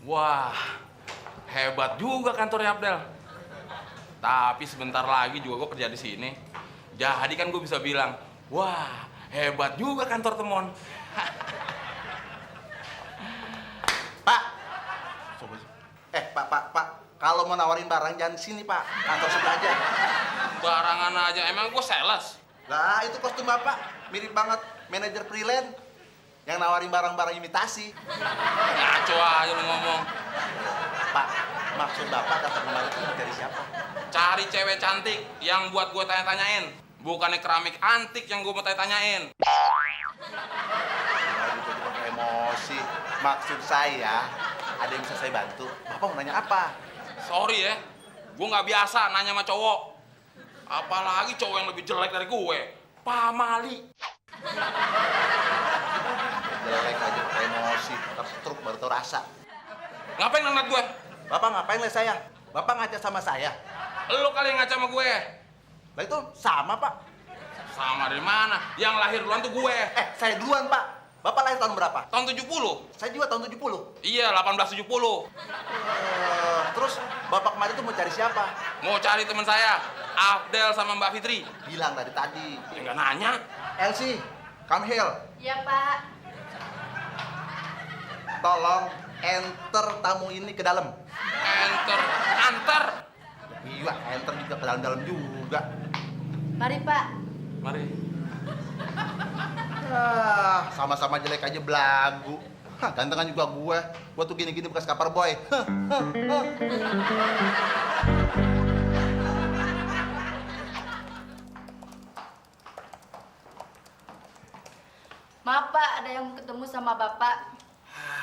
Wah, hebat juga kantornya Abdel. Tapi sebentar lagi juga gue kerja di sini. Jadi kan gue bisa bilang, wah, hebat juga kantor Temon. Pak, Pak, kalau mau nawarin barang jangan di sini Pak, kantor sebelah aja. Barangan aja, emang gue sales? Lah itu kostum Bapak mirip banget manajer freelance yang nawarin barang-barang imitasi. Ngaco aja lu ngomong. Pak, maksud Bapak datang kemari itu dari siapa? Cari cewek cantik yang buat gue tanya-tanyain. Bukannya keramik antik yang gue mau tanya-tanyain. Aduh, jadi pakai emosi. Maksud saya, ada yang bisa saya bantu. Bapak mau nanya apa? Sorry ya, gue nggak biasa nanya sama cowok. Apalagi cowok yang lebih jelek dari gue. Pamali. Jelek aja pakai emosi, terus baru tau rasa. Ngapain ngeliat gue? Bapak ngapain lihat saya? Bapak ngaca sama saya. Lu kali yang ngaca sama gue. Lah itu sama Pak. Sama dari mana? Yang lahir duluan tuh gue. Saya duluan Pak. Bapak lahir tahun berapa? Tahun 70. Saya juga tahun 70. Iya, 1870. Terus Bapak kemarin tuh mau cari siapa? Mau cari teman saya, Abdel sama Mbak Fitri. Bilang tadi. Ya nggak nanya. Elsie, come here. Iya, Pak. Tolong enter tamu ini ke dalam. Enter, antar. Iya, enter juga ke dalam juga. Mari, Pak. Mari. Sama-sama jelek aja belagu. Gantengan juga gue. Gue tuh gini-gini bekas kapar boy. Maaf, Pak, ada yang mau ketemu sama Bapak.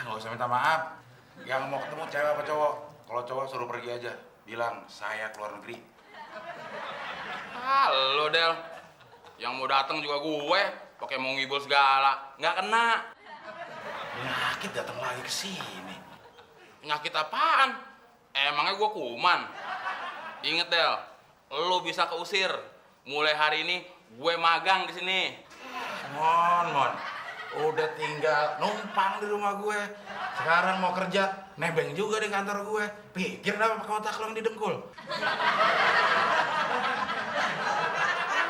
Nggak usah minta maaf. Yang mau ketemu cewek apa cowok? Kalau cowok suruh pergi aja. Bilang saya keluar negeri. Halo, Del. Yang mau datang juga gue. Pakai mau ngibul segala. Nggak kena. Penyakit datang lagi ke sini. Penyakit apaan? Emangnya gue kuman? Ingat, Del. Lo bisa keusir. Mulai hari ini gue magang di sini. Mon. Udah tinggal numpang di rumah gue. Sekarang mau kerja, nebeng juga di kantor gue. Pikir apa pakai otak lo yang didengkul.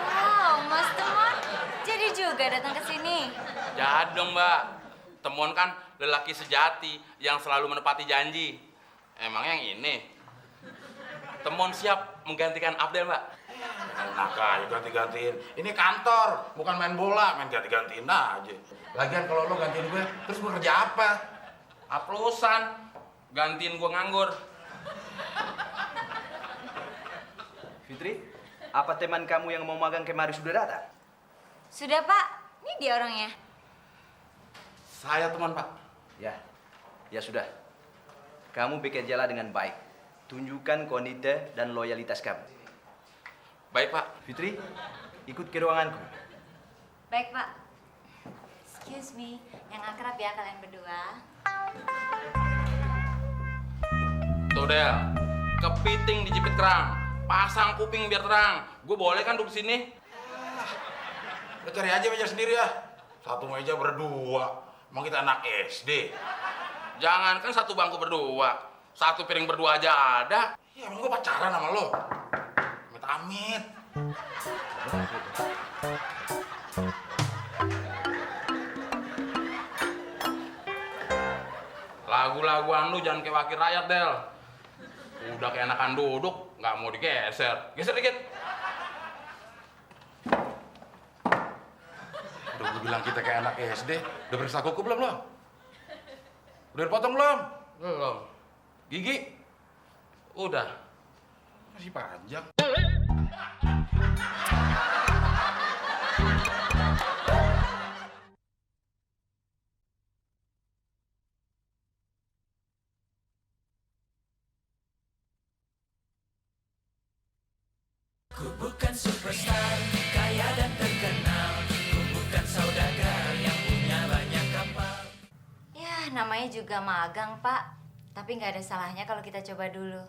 Wow, Mas Temon. Jadi juga datang ke sini. Jadi dong, Mbak. Temon kan lelaki sejati yang selalu menepati janji. Emang yang ini? Temon siap menggantikan Abdel, Mbak. Enak aja ganti-gantiin. Ini kantor, bukan main bola, main ganti-gantiin aja. Lagian kalau lo gantiin gue, terus gue kerja apa? Aplusan. Gantiin gue nganggur. Fitri, apa teman kamu yang mau magang kemari sudah datang? Sudah, Pak. Ini dia orangnya. Saya teman, Pak. Ya sudah. Kamu bekerjalah dengan baik. Tunjukkan komitmen dan loyalitas kamu. Baik, Pak. Fitri, ikut ke ruanganku. Baik, Pak. Excuse me, yang akrab ya kalian berdua. Tuh, Del. Kepiting dijepit kerang. Pasang kuping biar terang. Gue boleh kan duduk sini? Lo cari aja meja sendiri ya. Satu meja berdua. Emang kita anak SD. Jangan kan satu bangku berdua. Satu piring berdua aja ada. Ya emang gue pacaran sama lo. Amit-amit. Lagu-laguan lu jangan kayak wakil rakyat, Del. Udah keenakan duduk, nggak mau digeser. Geser dikit. Udah gue bilang kita kayak anak SD. Udah periksa kuku belum lo? Udah dipotong belum? Belum. Gigi? Udah. Masih panjang. Ku bukan superstar, kaya dan terkenal. Ku bukan saudagar yang punya banyak kapal. Ya, namanya juga magang, Pak. Tapi nggak ada salahnya kalau kita coba dulu.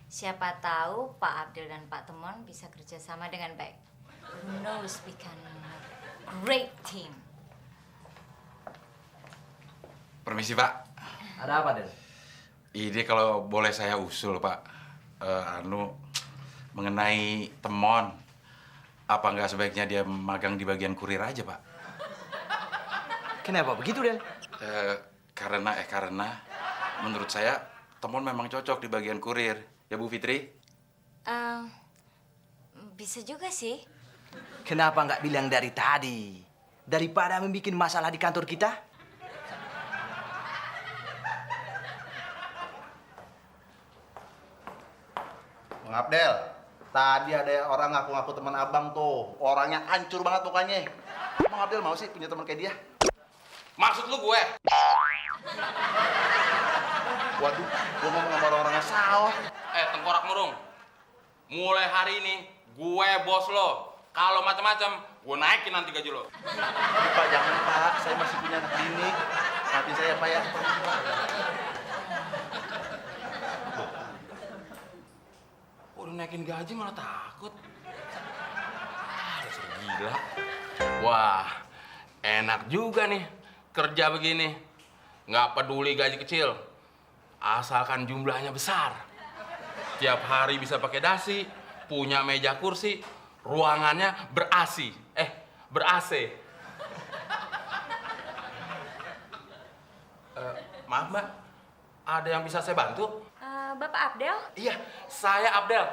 Siapa tahu Pak Abdel dan Pak Temon bisa kerjasama dengan baik. Who knows, we can a great team. Permisi, Pak. Ada apa, Del? Ide kalau boleh saya usul, Pak, mengenai Temon, apa nggak sebaiknya dia magang di bagian kurir aja, Pak? Kenapa begitu, Del? Karena menurut saya Temon memang cocok di bagian kurir, ya Bu Fitri? Eh, bisa juga sih. Kenapa nggak bilang dari tadi? Daripada membuat masalah di kantor kita? Bang Abdel, tadi ada orang ngaku-ngaku teman abang tuh. Orangnya hancur banget mukanya. Bang Abdel mau sih punya teman kayak dia? Maksud lu gue? Waduh, gua ngomong sama orang-orangnya salah. Tengkorak murung. Mulai hari ini gue bos lo. Kalau macam-macam, gue naikin nanti gaji lo. Pak, jangan Pak, saya masih punya anak klinik. Maafin saya Pak ya. Udah naikin gaji malah takut. Dasar gila. Wah, enak juga nih kerja begini. Nggak peduli gaji kecil, asalkan jumlahnya besar. Tiap hari bisa pakai dasi, punya meja kursi, ruangannya ber-AC. Ber-AC. Maaf Mbak, ada yang bisa saya bantu? Bapak Abdel, Iya, saya Abdel.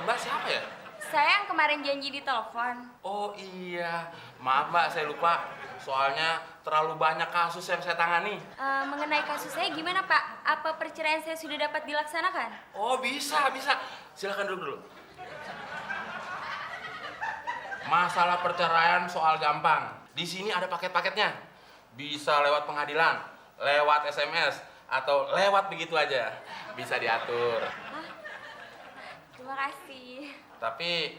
Mbak siapa ya? saya yang kemarin janji di telepon. Oh iya, maaf Mbak, saya lupa. Soalnya terlalu banyak kasus yang saya tangani. Mengenai kasus saya gimana Pak? Apa perceraian saya sudah dapat dilaksanakan? Oh bisa. Silakan duduk dulu. Masalah perceraian soal gampang. Di sini ada paket-paketnya. Bisa lewat pengadilan, lewat SMS, atau lewat begitu aja. Bisa diatur. Terima kasih. Tapi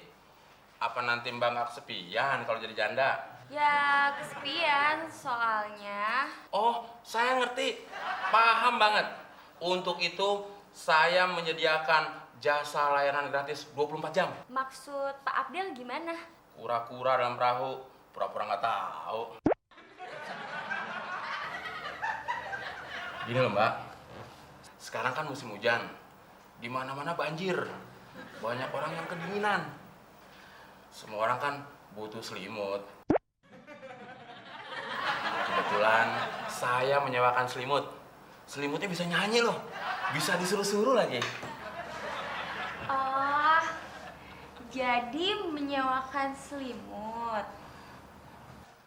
apa nanti Mbak nggak kesepian kalau jadi janda? Ya kesepian soalnya. Oh, saya ngerti. Paham banget. Untuk itu, saya menyediakan jasa layanan gratis 24 jam. Maksud Pak Abdel gimana? Kura-kura dalam perahu, pura-pura nggak tahu. Gini loh Mbak, sekarang kan musim hujan. Di mana-mana banjir. Banyak orang yang kedinginan. Semua orang kan butuh selimut. Kebetulan saya menyewakan selimut. Selimutnya bisa nyanyi loh. Bisa disuruh-suruh lagi. Oh, jadi menyewakan selimut.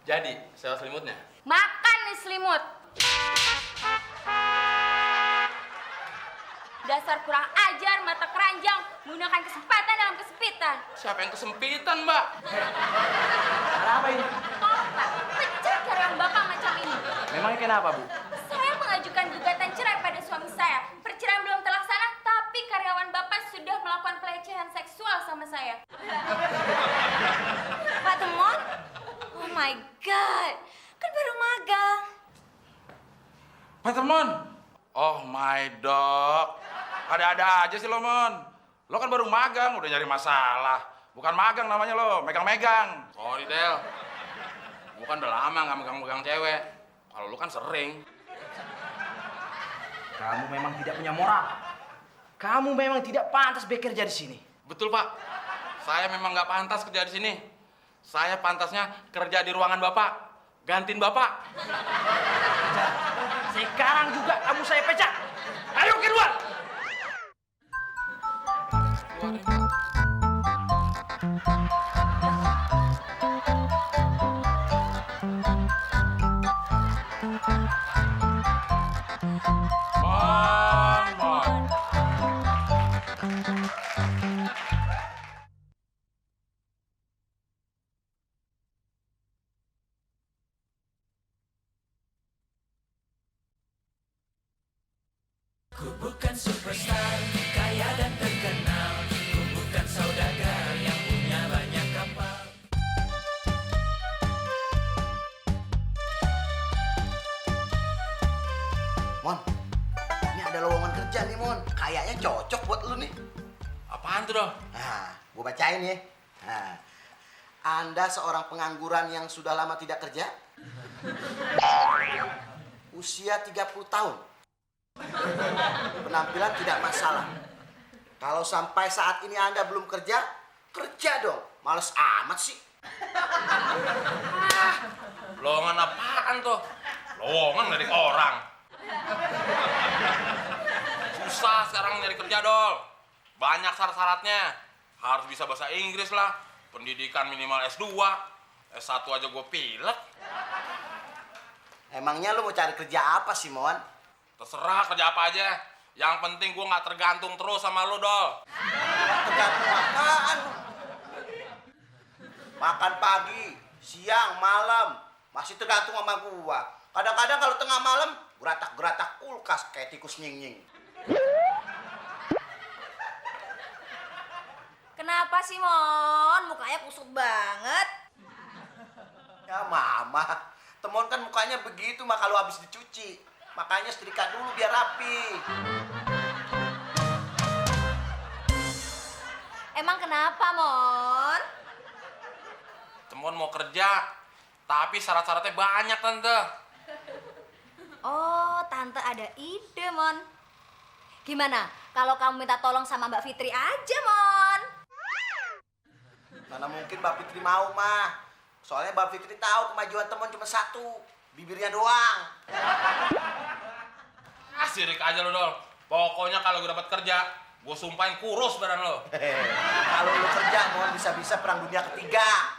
Jadi, sewa selimutnya. Makan nih selimut. Dasar kurang ajar, mata keranjang, menggunakan kesempatan dalam kesempitan. Siapa yang kesempitan, Mbak? Ada apa ini? Oh, Pak, pecat karyawan Bapak macam ini. Memangnya kenapa, Bu? Saya mengajukan gugatan cerai pada suami saya. Perceraian belum terlaksana, tapi karyawan Bapak sudah melakukan pelecehan seksual sama saya. Pak Temon? Oh my God, kan baru magang. Pak Temon! Oh my dog. Ada-ada aja sih lo, Mon. Lo kan baru magang, udah nyari masalah. Bukan magang namanya lo, megang-megang. Sorry, Del. Gua kan udah lama nggak megang-megang cewek. Kalau lu kan sering. Kamu memang tidak punya moral. Kamu memang tidak pantas bekerja di sini. Betul, Pak. Saya memang nggak pantas kerja di sini. Saya pantasnya kerja di ruangan Bapak. Gantiin Bapak. Sekarang juga kamu saya pecat. Ayo keluar! Mon. Ku bukan superstar, kaya dan terkenal. Ku bukan saudagar yang punya banyak kapal. Mon, ini ada lowongan kerja nih Mon. Kayaknya cocok buat lu nih. Apaan tuh, Dong? Nah, gua bacain ya. Nah, Anda seorang pengangguran yang sudah lama tidak kerja. Usia 30 tahun. Penampilan tidak masalah. Kalau sampai saat ini Anda belum kerja, kerja dong. Males amat sih. Lowongan apaan tuh? Lowongan dari orang. Susah sekarang nyari kerja, Dol. Banyak syarat-syaratnya. Harus bisa bahasa Inggris lah. Pendidikan minimal S2. S1 aja gue pilek. Emangnya lu mau cari kerja apa sih, Mon? Terserah kerja apa aja. Yang penting gue nggak tergantung terus sama lu, Dol. Tergantung apaan lu? Makan pagi, siang, malam. Masih tergantung sama gua. Kadang-kadang kalau tengah malam, geratak-geratak kulkas kayak tikus nying-nying. Kenapa sih, Mon? Mukanya kusut banget. Ya, Mama. Temon kan mukanya begitu mah kalau habis dicuci. Makanya setrika dulu biar rapi. Emang kenapa, Mon? Temon mau kerja, tapi syarat-syaratnya banyak, Tante. Oh, Tante ada ide, Mon. Gimana kalau kamu minta tolong sama Mbak Fitri aja, Mon? Mana mungkin Mbak Fitri mau, mah. Soalnya Mbak Fitri tahu kemajuan Temon cuma satu. Bibirnya doang. Sirik aja lo, Dol. Pokoknya kalau gue dapat kerja, gue sumpahin kurus badan lo. Kalau lu kerja, Mon, bisa-bisa perang dunia ketiga.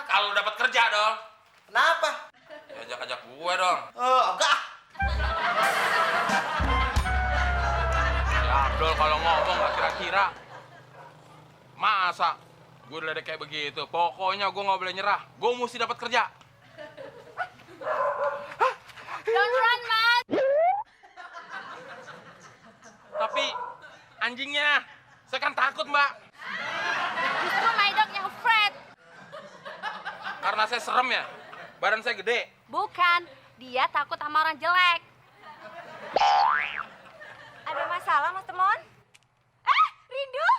Kalau dapat kerja, Dol. Kenapa? Ya ajak-ajak gue dong. Enggak. Ya, Dol, kalau ngomong nggak kira-kira. Masa gue diledek kayak begitu? Pokoknya gue nggak boleh nyerah. Gue mesti dapat kerja. Don't run, Mas. Tapi anjingnya, saya kan takut, Mbak. Justru my dog yang afraid. Karena saya serem ya. Badan saya gede. Bukan, dia takut sama orang jelek. Ada masalah, Mas Temon? Rindu?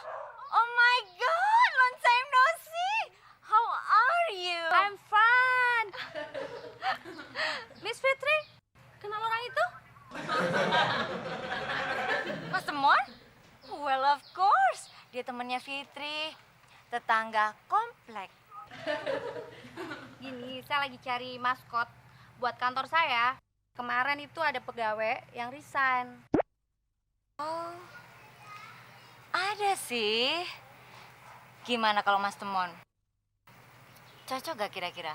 Oh my God, long time no see. How are you? I'm fine. Miss Fitri, kenal orang itu? Mas Temon? Well, of course. Dia temennya Fitri. Tetangga komplek. Gini, saya lagi cari maskot buat kantor saya. Kemarin itu ada pegawai yang resign. Oh, ada sih. Gimana kalau Mas Temon? Cocok gak kira-kira?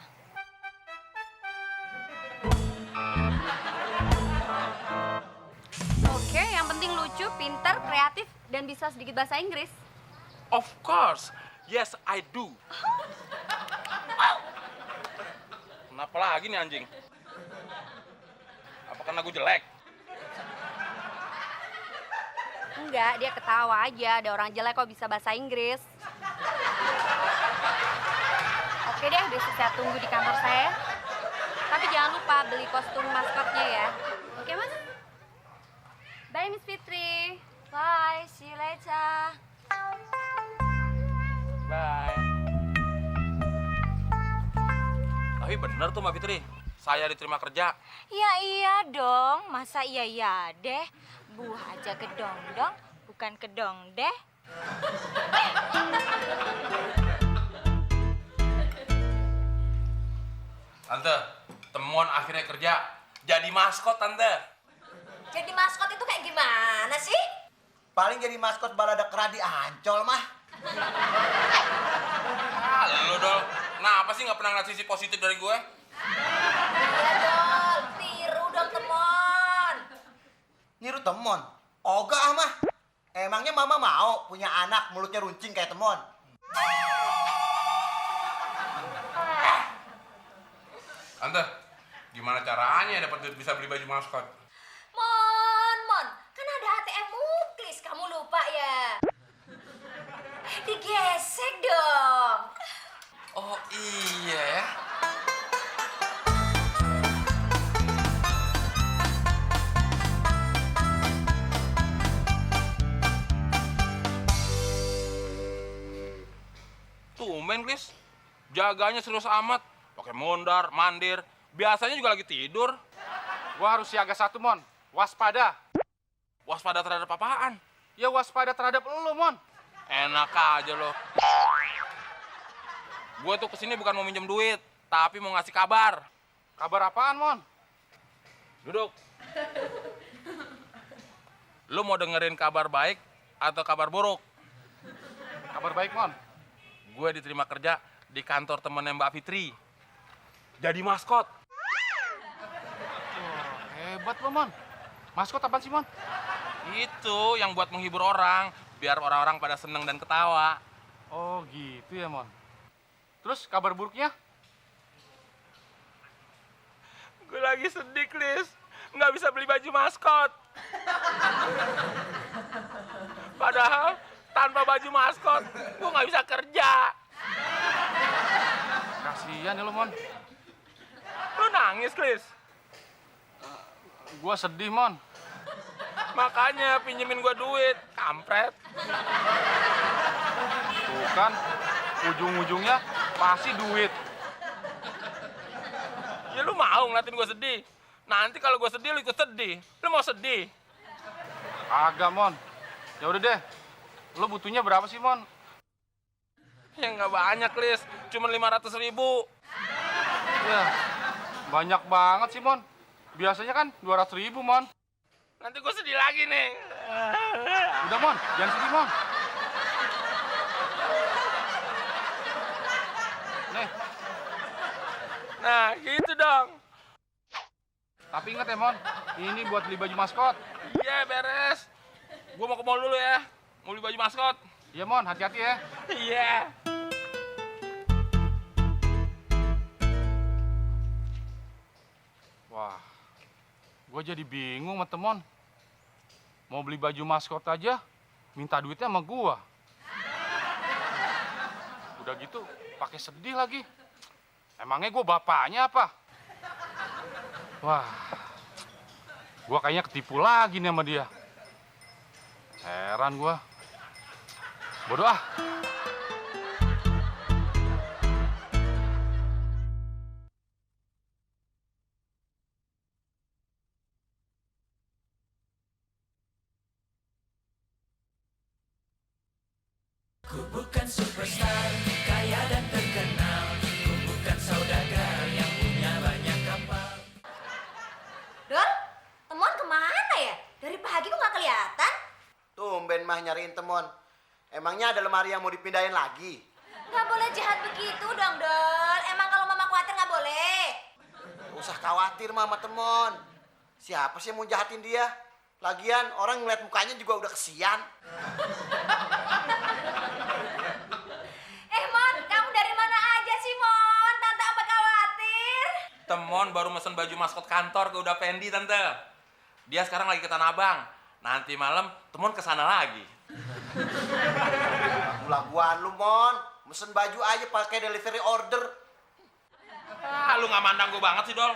Oke, yang penting lucu, pintar, kreatif, dan bisa sedikit bahasa Inggris. Of course. Yes, I do. Kenapa lagi nih anjing? Apa karena gue jelek? Enggak, dia ketawa aja. Ada orang jelek kok bisa bahasa Inggris. Oke deh, besok saya tunggu di kantor saya. Tapi jangan lupa beli kostum maskotnya ya. Oke, Mas? Bye, Miss Fitri. Bye, see you later. Bye. Tapi bener tuh Mbak Fitri, saya diterima kerja. Ya iya dong, masa iya deh. Buah aja kedong-dong, bukan kedong deh. Tante, Temon akhirnya kerja. Jadi maskot, Tante. Jadi maskot itu kayak gimana sih? Paling jadi maskot balada kera di Ancol mah. Ah, lu, Dol. Kenapa sih nggak pernah ngeliat sisi positif dari gue? Iya dong, tiru dong Temon. Niru Temon. Ogah mah. Emangnya Mama mau punya anak mulutnya runcing kayak Temon? Tante, gimana caranya dapat duit bisa beli baju maskot? Mon, kan ada ATM Muklis, kamu lupa ya? Digesek dong. Oh iya ya. Tumben, Klis. Jaganya serius amat. Pakai mondar, mandir. Biasanya juga lagi tidur. Gua harus siaga satu, Mon. Waspada. Waspada terhadap apaan? Ya waspada terhadap lo, Mon. Enak aja lo. Gue tuh kesini bukan mau minjem duit, tapi mau ngasih kabar. Kabar apaan, Mon? Duduk. Lu mau dengerin kabar baik atau kabar buruk? Kabar baik, Mon. Gue diterima kerja di kantor temennya Mbak Fitri. Jadi maskot. Hebat lo, Mon. Maskot apaan sih, Mon? Itu yang buat menghibur orang, biar orang-orang pada seneng dan ketawa. Oh, gitu ya, Mon. Terus kabar buruknya? Gue lagi sedih, Klis. Nggak bisa beli baju maskot. Padahal tanpa baju maskot, gue nggak bisa kerja. Kasihan ya lo, Mon. Lu nangis, Klis? Gua sedih, Mon. Makanya pinjemin gue duit, kampret. Tuh kan, ujung-ujungnya masih duit. Ya lu mau ngeliatin gue sedih? Nanti kalau gue sedih, lu ikut sedih. Lu mau sedih? Agak, Mon. Ya udah deh. Lo butuhnya berapa sih, Mon? Ya nggak banyak, Klis. Cuma 500.000. Ya, banyak banget sih, Mon. Biasanya kan 200.000, Mon. Nanti gue sedih lagi nih. Udah, Mon. Jangan sedih, Mon. Nih, Nah, gitu dong. tapi ingat ya, Mon. Ini buat beli baju maskot. Iya, beres. Gue mau ke mall dulu ya. Mau beli baju maskot. Iya, Mon. Hati-hati ya. Iya. Wah, gue jadi bingung sama Temon. Mau beli baju maskot aja, minta duitnya sama gua. Udah gitu, pakai sedih lagi. Emangnya gue bapaknya apa? Wah, gua kayaknya ketipu lagi nih sama dia. Heran gua. Bodoh ah. Ku bukan superstar, kaya dan terkenal. Ku bukan saudagar yang punya banyak kapal. Don, Temon kemana ya? Dari pagi kok nggak kelihatan? Tumben mah nyariin Temon. Emangnya ada lemari yang mau dipindahin lagi? Nggak boleh jahat begitu dong, Don. Emang kalau mama khawatir nggak boleh? Gak usah khawatir mama Temon. Siapa sih yang mau jahatin dia? Lagian orang ngeliat mukanya juga udah kesian. Mon, kamu dari mana aja sih, Mon? Tante apa khawatir? Temon baru mesen baju maskot kantor ke Uda Pendi, Tante. Dia sekarang lagi ke Tanah Abang. Nanti malam Temon kesana lagi. Lagu-laguan lu, Mon. Mesen baju aja pakai delivery order. Ah, lu nggak mandang gue banget sih, Dol.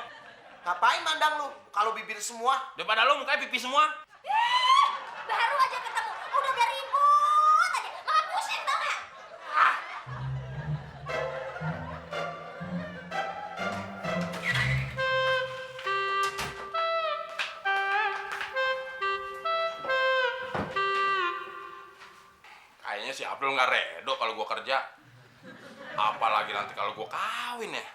Ngapain mandang lu? Kalau bibir semua. Daripada lu mukanya pipi semua. Baru aja ketemu, udah ribut aja. Mama pusing tau nggak? Kayaknya si April nggak redo kalau gue kerja. Apalagi nanti kalau gue kawin ya.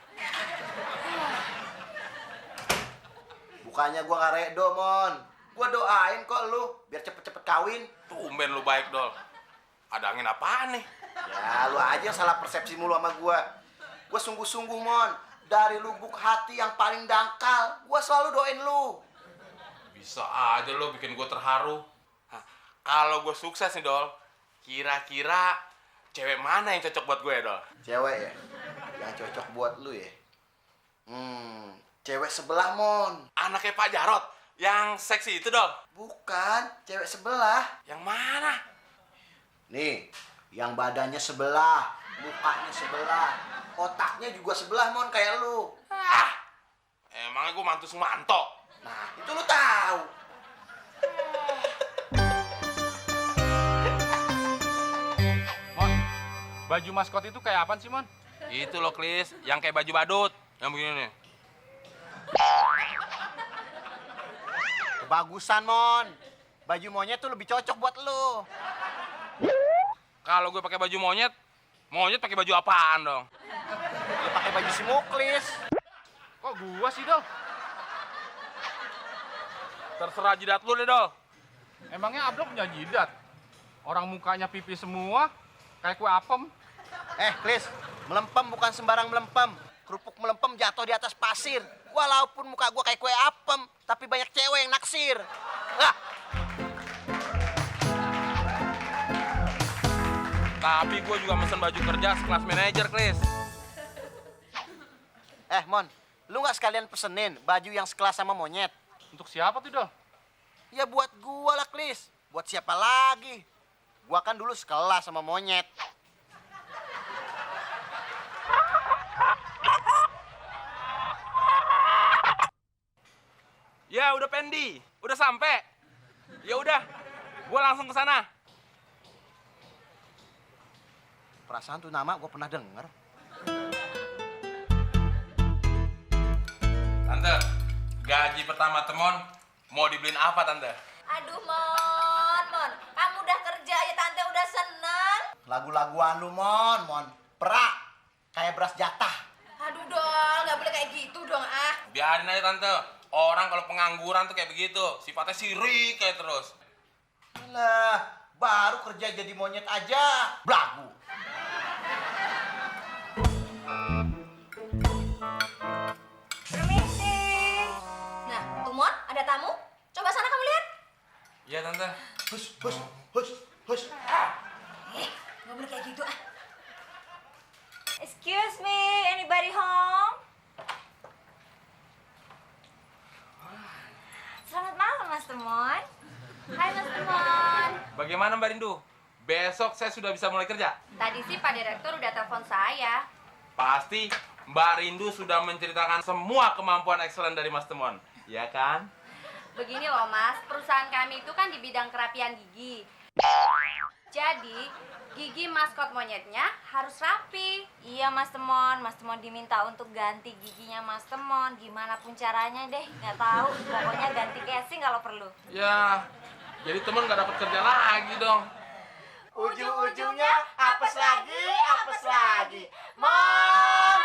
Bukannya gua gak redo, Mon. Gua doain kok lu biar cepet-cepet kawin. Tumben lu baik, Dol. Ada angin apaan nih? Ya, lu aja yang salah persepsi mulu sama gua. Gua sungguh-sungguh, Mon. Dari lubuk hati yang paling dangkal, gua selalu doain lu. Bisa aja lo bikin gue terharu. Hah, kalau gue sukses nih, Dol, kira-kira cewek mana yang cocok buat gue, Dol? Cewek ya? Yang cocok buat lu ya? Cewek sebelah, Mon. Anaknya Pak Jarot, yang seksi itu, Dol. Bukan, cewek sebelah. Yang mana? Nih, yang badannya sebelah, mukanya sebelah, otaknya juga sebelah, Mon, kayak lu. Ah, emangnya gue mantu semanto. Nah, itu lu tahu. Mon, baju maskot itu kayak apaan sih, Mon? Itu loh, Klis, yang kayak baju badut. Yang begini nih. Bagusan, Mon. Baju monyet tuh lebih cocok buat lu. Kalau gue pakai baju monyet, monyet pakai baju apaan dong? Lu pakai baju si Muklis. Kok gua sih, Dol? Terserah jidat lu deh, Dol. Emangnya Abdul punya jidat? Orang mukanya pipi semua, kayak kue apem. Klis, melempem bukan sembarang melempem. Kerupuk melempem jatuh di atas pasir. Walaupun muka gua kayak kue apem, tapi banyak cewek yang naksir. Ah, Tapi gue juga mesen baju kerja sekelas manajer, Klis. Mon, lu nggak sekalian pesenin baju yang sekelas sama monyet? Untuk siapa tuh, Dol? Ya buat gua lah, Klis. Buat siapa lagi? Gua kan dulu sekelas sama monyet. Ya udah Pendi, udah sampai. Ya udah, gue langsung ke sana. Perasaan tuh nama gua pernah denger. Tante, gaji pertama Temon mau dibeliin apa, Tante? Aduh, Mon. Kamu udah kerja ya, Tante udah seneng. Lagu-laguan lu, Mon. Perak. Kayak beras jatah. Aduh, Dol, nggak boleh kayak gitu dong, ah. Biarin aja, Tante. Orang kalau pengangguran tuh kayak begitu, sifatnya sirik kayak terus. Lah, baru kerja jadi monyet aja. Blagu. Permisi. Nah, tuh Mon, ada tamu. Coba sana kamu lihat. Iya, Tante. Hush. Nggak boleh kayak gitu, ah. Excuse me, anybody home? Selamat malam, Mas Temon. Hai, Mas Temon. Bagaimana Mbak Rindu? Besok saya sudah bisa mulai kerja? Tadi sih Pak Direktur udah telepon saya. Pasti Mbak Rindu sudah menceritakan semua kemampuan excellent dari Mas Temon. Ya kan? Begini loh Mas, perusahaan kami itu kan di bidang kerapian gigi. Jadi, gigi maskot monyetnya harus rapi. Iya, Mas Temon. Mas Temon diminta untuk ganti giginya Mas Temon. Gimana pun caranya deh, nggak tahu. Pokoknya ganti casing kalau perlu. Ya, jadi Temon nggak dapat kerja lagi dong. Ujung-ujungnya apes lagi. Mon.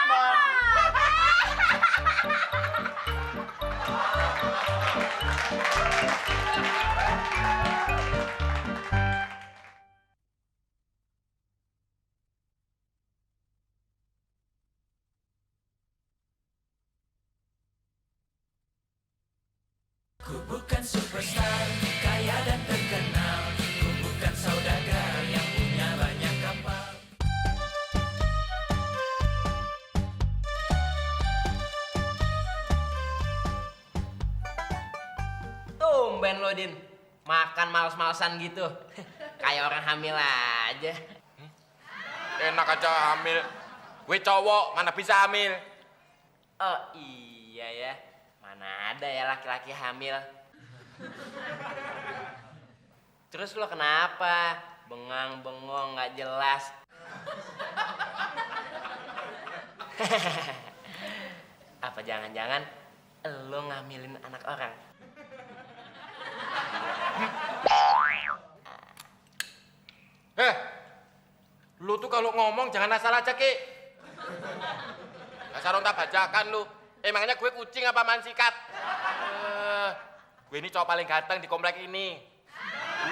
Ku bukan superstar, kaya dan terkenal. Ku bukan saudagar yang punya banyak kapal. Tumben lo, Din. Makan males-malesan gitu. Kayak orang hamil aja. Enak aja hamil. Gue cowok, mana bisa hamil? Oh iya ya. Mana ada ya laki-laki hamil. Terus lo kenapa? Bengang-bengong nggak jelas. Apa jangan-jangan lo ngamilin anak orang? Lu tuh kalau ngomong jangan asal aja, Ki. Dasar onta bajakan lu. Emangnya gue kucing apa mansikat? Gue ini cowok paling ganteng di komplek ini.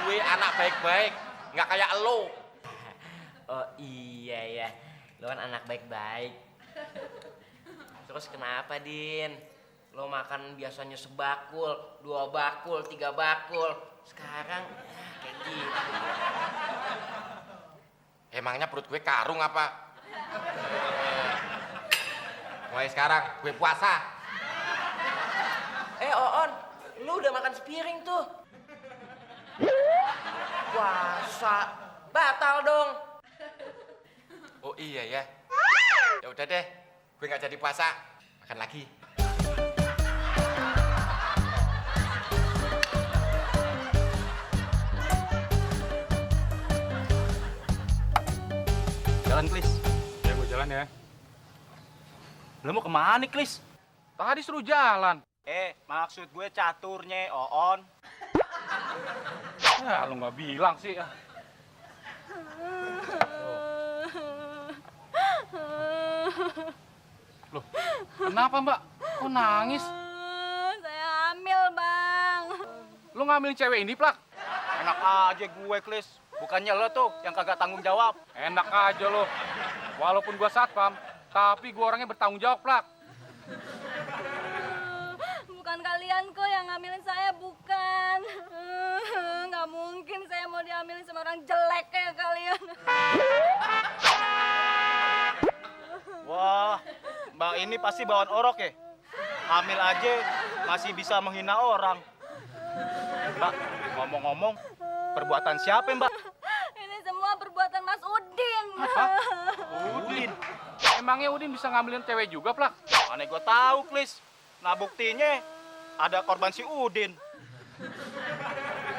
Gue anak baik-baik, nggak kayak lo. Oh iya ya, lo kan anak baik-baik. Terus kenapa, Din? Lo makan biasanya sebakul, 2 bakul, 3 bakul. Sekarang kayak gitu. Emangnya perut gue karung apa? Mulai sekarang gue puasa. Oon, lu udah makan sepiring tuh. Puasa, batal dong. Oh iya ya. Ya udah deh, gue nggak jadi puasa. Makan lagi. Jalan, Klis. Ya, gue jalan ya. Lo mau kemana nih, Klis? Tadi suruh jalan. Maksud gue caturnya, Oon. Ya, lu nggak bilang sih. Ya. Loh, kenapa Mbak? Kok nangis? Saya hamil, Bang. Lu ngambilin cewek ini, Plak? Enak aja gue, Klis. Bukannya lo tuh yang kagak tanggung jawab. Enak aja lo. Walaupun gua satpam, tapi gua orangnya bertanggung jawab, Plak. Bukan kalian kok yang ngambilin saya, bukan. Nggak mungkin saya mau diambilin sama orang jelek kayak kalian. Wah, Mbak ini pasti bawaan orok ya? Hamil aja masih bisa menghina orang. Mbak, ngomong-ngomong, perbuatan siapa Mbak? Ini semua perbuatan Mas Udin. Udin. Emangnya Udin bisa ngambilin cewek juga, Plak? Mana gue tahu, Klis. Nah buktinya ada korban si Udin.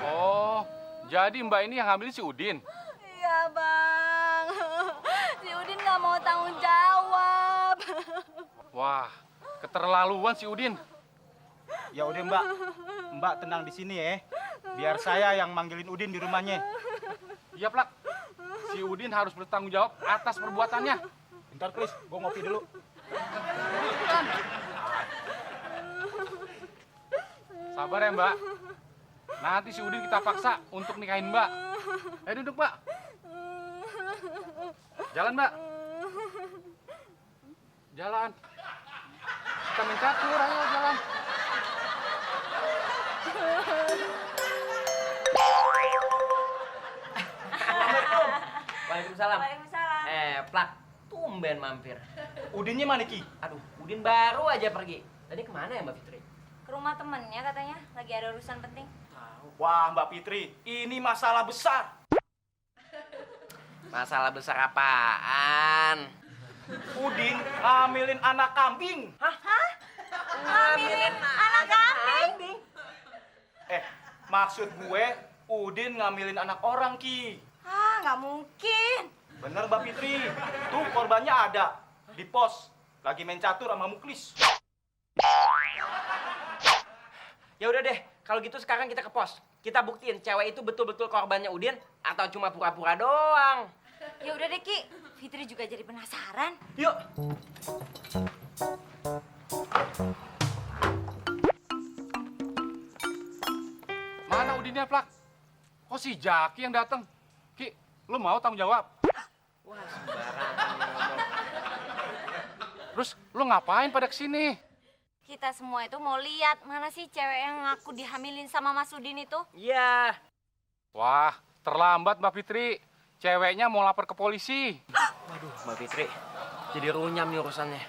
Oh, jadi Mbak ini yang ngambilin si Udin? Iya, Bang. Si Udin nggak mau tanggung jawab. Wah, keterlaluan si Udin. Ya udah Mbak, Mbak tenang di sini ya. Biar saya yang manggilin Udin di rumahnya. Iya, Plak. Si Udin harus bertanggung jawab atas perbuatannya. Bentar, Klis, gue ngopi dulu. Sabar ya, Mbak. Nanti si Udin kita paksa untuk nikahin Mbak. Ayo duduk, Mbak. Jalan, Mbak. Jalan. Kita main catur, ayo jalan. Waalaikumsalam. Waalaikumsalam. Plak, tumben mampir. Udinnya mana, Ki? Aduh, Udin baru aja pergi. Tadi kemana ya Mbak Fitri? Ke rumah temennya katanya, lagi ada urusan penting. Wah, Mbak Fitri, ini masalah besar. Masalah besar apaan? Udin hamilin anak kambing. Ngambilin anak kambing. Maksud gue, Udin ngambilin anak orang, Ki. Nggak mungkin. Bener, Mbak Fitri. Tuh korbannya ada di pos. Lagi main catur sama Muklis. Ya udah deh, kalau gitu sekarang kita ke pos. Kita buktiin cewek itu betul-betul korbannya Udin atau cuma pura-pura doang. Ya udah deh, Ki. Fitri juga jadi penasaran. Yuk. Mana Udinnya, Plak? Kok si Jaki yang datang? Ki, lu mau tanggung jawab? Wah, sembarangan ngomong. Terus lu ngapain pada kesini? Kita semua itu mau lihat mana sih cewek yang ngaku dihamilin sama Mas Udin itu. Iya. Wah, terlambat Mbak Fitri. Ceweknya mau lapor ke polisi. Waduh, Mbak Fitri. Jadi runyam nih urusannya.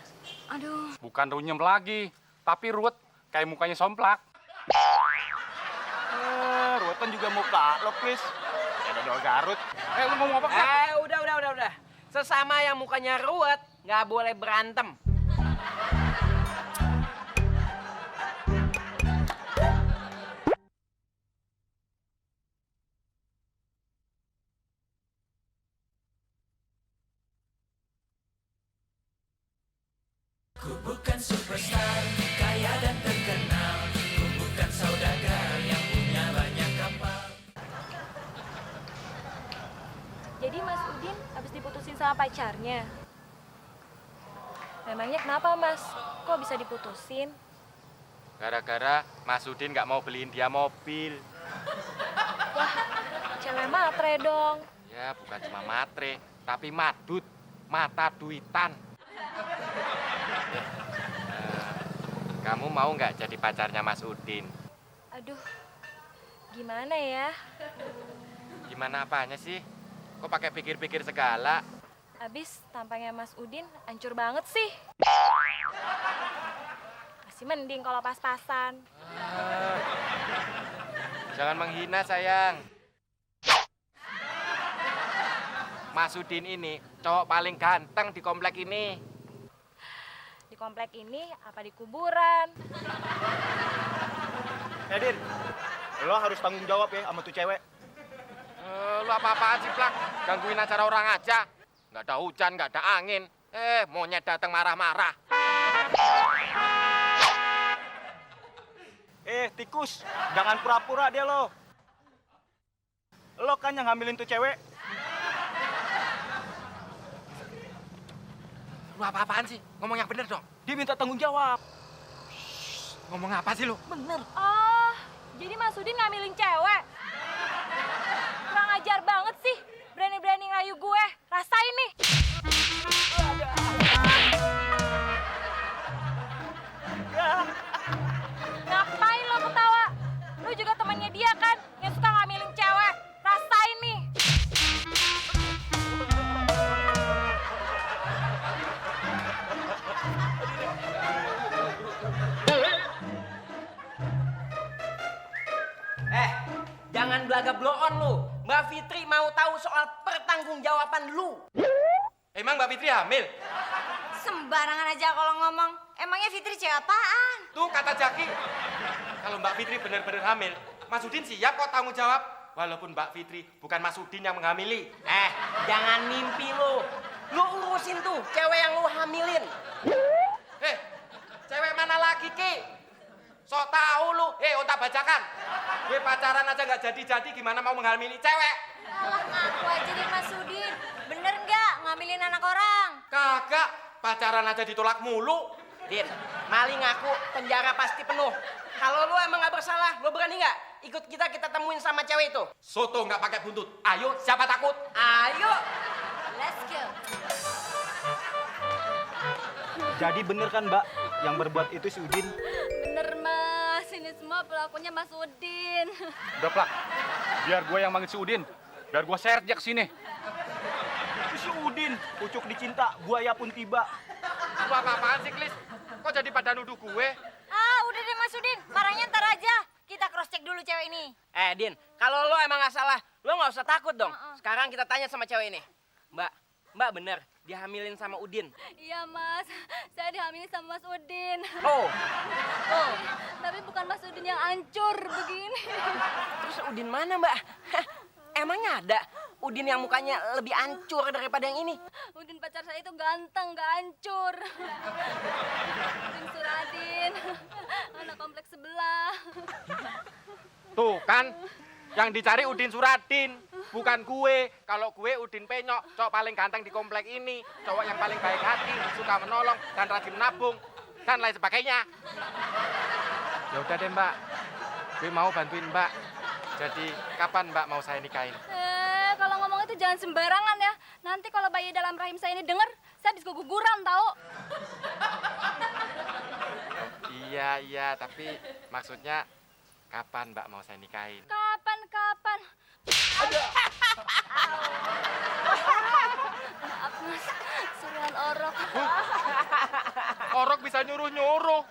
Aduh. Bukan runyem lagi, tapi ruwet kayak mukanya somplak. Ruwetan juga muka lo, Klis. Ada dua Garut. Lu ngomong apa, Kak? Udah. Sesama yang mukanya ruwet, nggak boleh berantem. Ku bukan superstar, kaya dan terkenal. Ku bukan saudagar yang punya banyak kapal. Jadi Mas Udin habis diputusin sama pacarnya. Memangnya kenapa, Mas? Kok bisa diputusin? Gara-gara Mas Udin nggak mau beliin dia mobil. Wah, cewek matre dong. Ya, bukan cuma matre, tapi madut, mata duitan. Kamu mau nggak jadi pacarnya Mas Udin? Aduh, gimana ya? Gimana apanya sih? Kok pakai pikir-pikir segala? Abis tampangnya Mas Udin hancur banget sih. Masih mending kalau pas-pasan. Jangan menghina, sayang. Mas Udin ini cowok paling ganteng di komplek ini. Di komplek ini apa di kuburan? Din, lo harus tanggung jawab ya sama tuh cewek. Lu apa-apaan sih, Plak? Gangguin acara orang aja. Nggak ada hujan, nggak ada angin. Monyet datang marah-marah. Tikus, jangan pura-pura dia lo. Lo kan yang hamilin tuh cewek. Lu apa-apaan sih? Ngomong yang bener dong. Dia minta tanggung jawab. Ngomong apa sih lu? Bener. Oh, jadi Mas Udin ngambilin cewek? Kurang ajar banget sih. Berani-berani ngayu gue. Rasain nih. Ngapain lo ketawa? Lu juga temannya dia kan? Yang suka ngambilin cewek. Rasain nih. Jangan belaga blow on lu. Mbak Fitri mau tahu soal pertanggungjawaban lu. Emang Mbak Fitri hamil? Sembarangan aja kalau ngomong. Emangnya Fitri cewek apaan? Tuh kata Jaki. Kalau Mbak Fitri bener-bener hamil, Mas Udin siap kok tanggung jawab. Walaupun Mbak Fitri bukan Mas Udin yang menghamili. Jangan mimpi lu. Lu urusin tuh cewek yang lu hamilin. Cewek mana lagi, Ki? Sok tahu lu. Otak bajakan. Gue pacaran aja nggak jadi-jadi, gimana mau menghamili cewek? Alah, ngaku aja deh Mas Udin. Bener nggak ngambilin anak orang? Kagak, pacaran aja ditolak mulu. Din, maling ngaku penjara pasti penuh. Kalau lu emang nggak bersalah, lu berani nggak ikut kita temuin sama cewek itu? Soto nggak pakai buntut. Ayo, siapa takut? Ayo. Let's go. Jadi bener kan Mbak, yang berbuat itu si Udin? Bener Mas, ini semua pelakunya Mas Udin. Udah Plak, biar gue yang manggil si Udin. Biar gue seret dia kesini. Itu si Udin, pucuk dicinta, buaya pun tiba. Lu apa-apaan sih, Klis? Kok jadi pada nuduh gue? Ah, udah deh Mas Udin. Marahnya ntar aja. Kita cross check dulu cewek ini. Din, kalau lo emang nggak salah, lo nggak usah takut dong. Sekarang kita tanya sama cewek ini. Mbak bener, dihamilin sama Udin. Iya Mas, saya dihamilin sama Mas Udin. Oh. Tapi bukan Mas Udin yang hancur begini. Terus Udin mana Mbak? Emangnya ada Udin yang mukanya lebih hancur daripada yang ini? Udin pacar saya itu ganteng, gak hancur. Udin Suradin, anak kompleks sebelah. Tuh kan, yang dicari Udin Suradin, bukan gue. Kalau gue Udin Penyok, cowok paling ganteng di komplek ini, cowok yang paling baik hati, suka menolong dan rajin menabung dan lain sebagainya. Ya udah deh Mbak, gue mau bantuin Mbak. Jadi kapan Mbak mau saya nikahin? Kalau ngomong itu jangan sembarangan ya. Nanti kalau bayi dalam rahim saya ini denger, saya bisa guguran tahu. Iya, tapi maksudnya kapan Mbak mau saya nikahin? Kapan? Maaf Mas, suruhan orok. Orok bisa nyuruh-nyuruh.